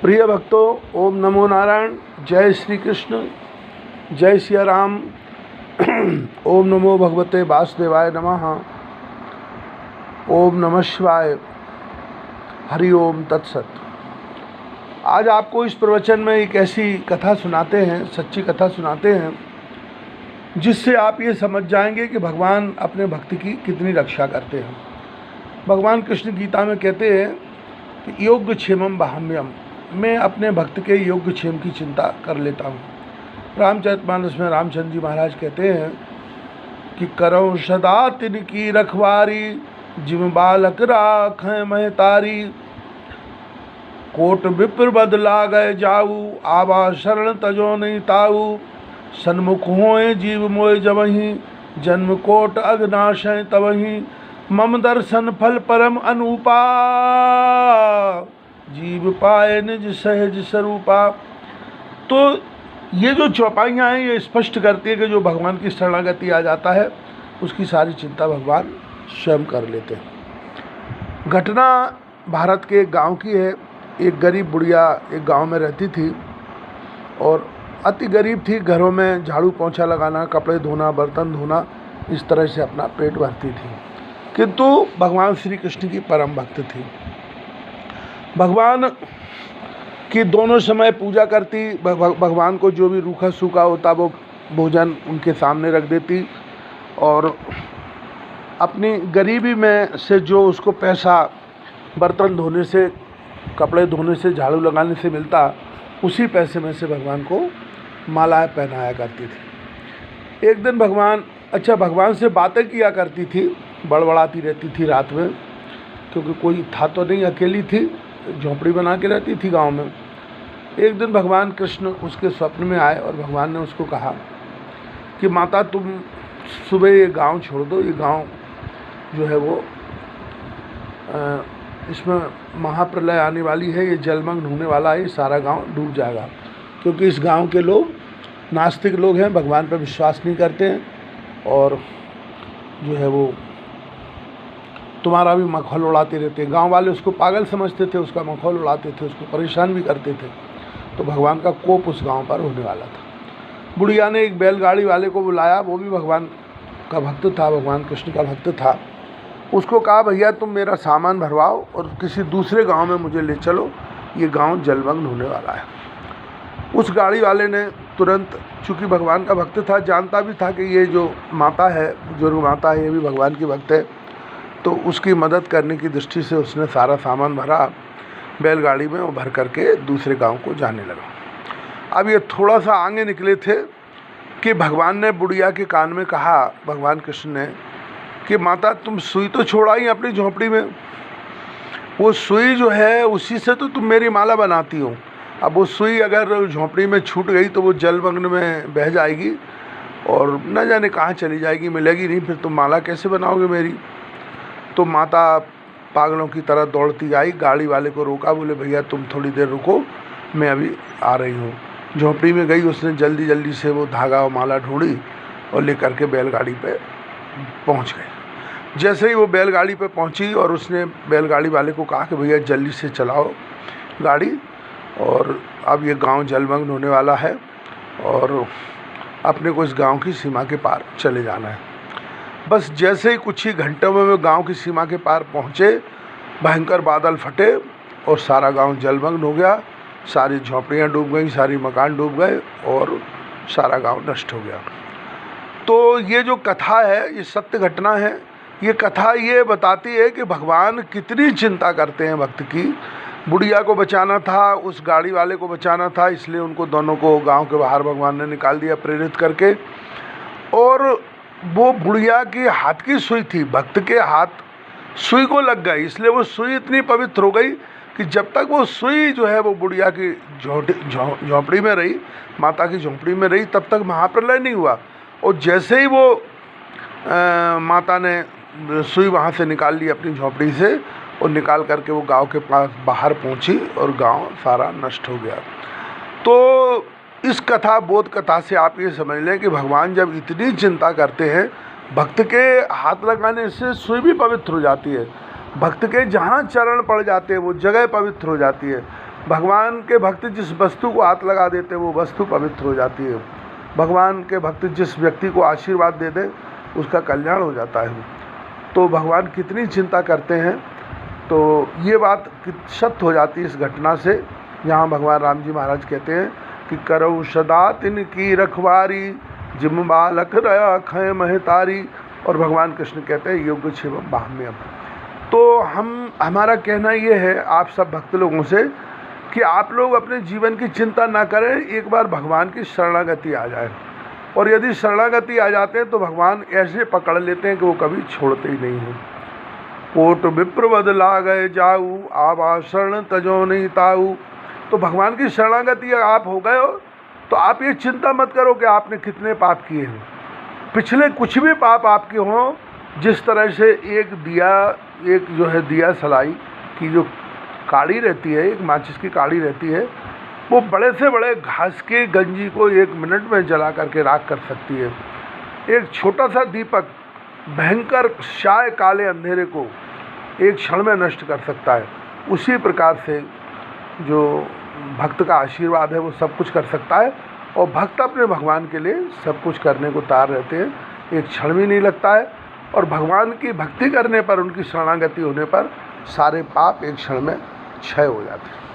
प्रिय भक्तों, ओम नमो नारायण। जय श्री कृष्ण, जय सिया राम। ओम नमो भगवते वासुदेवाय नमः। ओम नमः शिवाय। हरि ओम तत्सत। आज आपको इस प्रवचन में एक ऐसी कथा सुनाते हैं, सच्ची कथा सुनाते हैं, जिससे आप ये समझ जाएंगे कि भगवान अपने भक्त की कितनी रक्षा करते हैं। भगवान कृष्ण गीता में कहते हैं कि योगक्षेमम बाह्यम, मैं अपने भक्त के योगक्षेम की चिंता कर लेता हूँ। रामचरितमानस में रामचंद्र जी महाराज कहते हैं कि करऊँ सदा तिनकी रखवारी, जिम बालक राखें महतारी। कोट विप्र बदला गए जाऊ, आवा शरण तजो नहीं ताऊ। सन्मुख होए जीव मोय जबहि, जन्म कोट अग्नाश तबहि। मम दर्शन फल परम अनूपा, जीव पाए निज सहज स्वरूपा। तो ये जो चौपाइयाँ हैं ये स्पष्ट करती है कि जो भगवान की शरणागति आ जाता है उसकी सारी चिंता भगवान स्वयं कर लेते हैं। घटना भारत के एक गांव की है। एक गरीब बुढ़िया एक गांव में रहती थी और अति गरीब थी। घरों में झाड़ू पोंछा लगाना, कपड़े धोना, बर्तन धोना, इस तरह से अपना पेट भरती थी, किंतु भगवान श्री कृष्ण की परम भक्त थी। भगवान की दोनों समय पूजा करती। भगवान को जो भी रूखा सूखा होता वो भोजन उनके सामने रख देती और अपनी गरीबी में से जो उसको पैसा बर्तन धोने से, कपड़े धोने से, झाड़ू लगाने से मिलता, उसी पैसे में से भगवान को मालाएं पहनाया करती थी। एक दिन भगवान से बातें किया करती थी, बड़बड़ाती रहती थी रात में, क्योंकि कोई था तो नहीं, अकेली थी, झोंपड़ी बना के रहती थी गांव में। एक दिन भगवान कृष्ण उसके स्वप्न में आए और भगवान ने उसको कहा कि माता, तुम सुबह ये गांव छोड़ दो। ये गांव जो है वो इसमें महाप्रलय आने वाली है, ये जलमग्न होने वाला है, ये सारा गांव डूब जाएगा। क्योंकि इस गांव के लोग नास्तिक लोग हैं, भगवान पर विश्वास नहीं करते हैं और जो है वो तुम्हारा भी मखौल उड़ाते रहते हैं। गांव वाले उसको पागल समझते थे, उसका मखौल उड़ाते थे, उसको परेशान भी करते थे। तो भगवान का कोप उस गांव पर होने वाला था। बुढ़िया ने एक बैलगाड़ी वाले को बुलाया, वो भी भगवान का भक्त था, भगवान कृष्ण का भक्त था। उसको कहा, भैया तुम मेरा सामान भरवाओ और किसी दूसरे गांव में मुझे ले चलो, ये गांव जलमग्न होने वाला है। उस गाड़ी वाले ने तुरंत, चूँकि भगवान का भक्त था, जानता भी था कि ये जो माता है, बुजुर्ग माता है, ये भी भगवान की भक्त है, तो उसकी मदद करने की दृष्टि से उसने सारा सामान भरा बैलगाड़ी में और भर करके दूसरे गांव को जाने लगा। अब ये थोड़ा सा आगे निकले थे कि भगवान ने बुढ़िया के कान में कहा, भगवान कृष्ण ने, कि माता तुम सुई तो छोड़ा ही अपनी झोंपड़ी में, वो सुई जो है उसी से तो तुम मेरी माला बनाती हो। अब वो सुई अगर झोंपड़ी में छूट गई तो वो जलमग्न में बह जाएगी और न जाने कहाँ चली जाएगी, मिलेगी नहीं, फिर तुम माला कैसे बनाओगे मेरी। तो माता पागलों की तरह दौड़ती आई, गाड़ी वाले को रोका, बोले भैया तुम थोड़ी देर रुको, मैं अभी आ रही हूँ। झोंपड़ी में गई, उसने जल्दी जल्दी से वो धागा और माला ढूंढी और लेकर के बैलगाड़ी पे पहुँच गए। जैसे ही वो बैलगाड़ी पे पहुँची और उसने बैलगाड़ी वाले को कहा कि भैया जल्दी से चलाओ गाड़ी, और अब ये गांव जलमग्न होने वाला है और अपने को इस गांव की सीमा के पार चले जाना है। बस जैसे ही कुछ ही घंटों में वे गांव की सीमा के पार पहुंचे, भयंकर बादल फटे और सारा गांव जलमग्न हो गया। सारी झोंपड़ियां डूब गई, सारी मकान डूब गए और सारा गांव नष्ट हो गया। तो ये जो कथा है ये सत्य घटना है। ये कथा ये बताती है कि भगवान कितनी चिंता करते हैं भक्त की। बुढ़िया को बचाना था, उस गाड़ी वाले को बचाना था, इसलिए उनको दोनों को गांव के बाहर भगवान ने निकाल दिया प्रेरित करके। और वो बुढ़िया की हाथ की सुई थी, भक्त के हाथ सुई को लग गई, इसलिए वो सुई इतनी पवित्र हो गई कि जब तक वो सुई जो है वो बुढ़िया की झोंपड़ी में रही, माता की झोंपड़ी में रही, तब तक महाप्रलय नहीं हुआ। और जैसे ही वो माता ने सुई वहाँ से निकाल ली अपनी झोंपड़ी से और निकाल करके वो गांव के पास बाहर पहुँची और गांव सारा नष्ट हो गया। तो इस कथा, बोध कथा से आप ये समझ लें कि भगवान जब इतनी चिंता करते हैं, भक्त के हाथ लगाने से सुई भी पवित्र हो जाती है। भक्त के जहाँ चरण पड़ जाते हैं वो जगह पवित्र हो जाती है। भगवान के भक्त जिस वस्तु को हाथ लगा देते हैं वो वस्तु पवित्र हो जाती है। भगवान के भक्त जिस व्यक्ति को आशीर्वाद दे दे उसका कल्याण हो जाता है। तो भगवान कितनी चिंता करते हैं। तो ये बात सत्य हो जाती है इस घटना से। यहाँ भगवान राम जी महाराज कहते हैं कि करऊ सदा तिनकी रखवारी, जिम बालक रखै महतारी। और भगवान कृष्ण कहते हैं योग क्षेमम बाह्म्यम। तो हमारा कहना ये है आप सब भक्त लोगों से कि आप लोग अपने जीवन की चिंता ना करें, एक बार भगवान की शरणागति आ जाए। और यदि शरणागति आ जाते हैं तो भगवान ऐसे पकड़ लेते हैं कि वो कभी छोड़ते ही नहीं हैं। कोट विप्रवद लागय जाऊ, आवा शरण तजो नहीं ताऊ। तो भगवान की शरणागति आप हो गए हो तो आप ये चिंता मत करो कि आपने कितने पाप किए हैं। पिछले कुछ भी पाप आपके हों, जिस तरह से एक जो है दिया सलाई की जो काड़ी रहती है, एक माचिस की काड़ी रहती है, वो बड़े से बड़े घास के गंजी को 1 मिनट में जला करके राख कर सकती है। एक छोटा सा दीपक भयंकर शाय काले अंधेरे को एक क्षण में नष्ट कर सकता है। उसी प्रकार से जो भक्त का आशीर्वाद है वो सब कुछ कर सकता है। और भक्त अपने भगवान के लिए सब कुछ करने को तैयार रहते हैं, एक क्षण भी नहीं लगता है। और भगवान की भक्ति करने पर, उनकी शरणागति होने पर सारे पाप एक क्षण में क्षय हो जाते हैं।